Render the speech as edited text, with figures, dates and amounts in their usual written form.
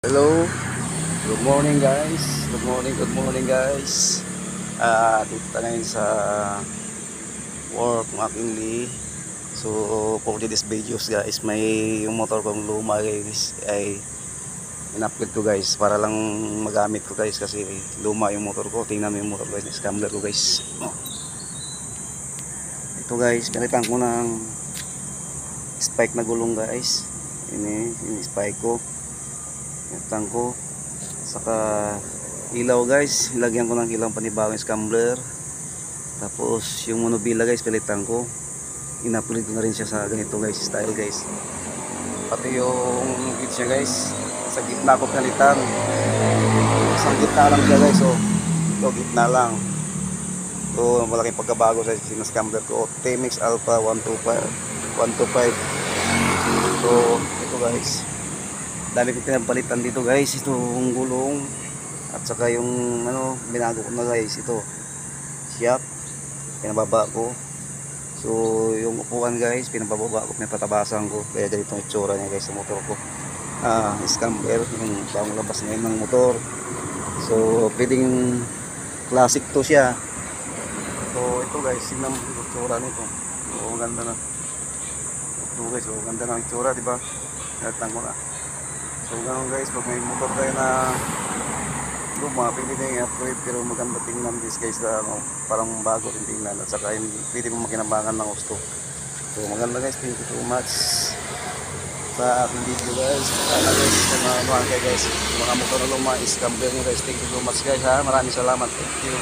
Hello, good morning guys. Good morning guys. Dito tayo ngayon sa work McKinley. So for today's videos guys, may yung motor kong luma guys ay in-upgrade ko guys para lang magamit ko guys kasi luma yung motor ko. Tingnan mo yung motor guys, scambler ko guys. Ito guys, palitan ko ng spike na gulong guys. Ini spike ko. Yung ko saka ilaw guys, ilagyan ko ng ilaw panibagong scambler. Tapos yung monobila guys, palitan ko, in-upgrade ko na rin siya sa ganito guys, style guys. Pati yung gauge niya guys, sa gitna ko palitan, isang gitna lang siya guys. So ito gitna lang, ito malaking pagkabago sa scambler ko. TMX Alpha 125. So ito guys, dami ko pinapalitan dito guys. Itong gulong at saka yung binago ko na guys, ito shock, pinababa ko. So yung upuan guys, pinababa ko, pinapatabasan ko, kaya ganito ang itsura niya guys sa motor ko. Scambler, yung bagong labas ngayon ng motor. So pwedeng classic to siya. So ito guys, tingnan mo yung itsura nito. So ganda na ito guys, so ganda na ang itsura, diba? Natang ko na. So ganoon guys, pag may motor tayo na luma, pwede na yung upgrade, pero maganda tingnan this guys na parang bago rin tingnan, at saka pwede mo makinabangan ng gusto. So maganda guys, thank you so much sa aking video guys. Sana guys, mga guys, mga motor na luma, scambler nyo guys, thank you so much guys ha, maraming salamat, thank you.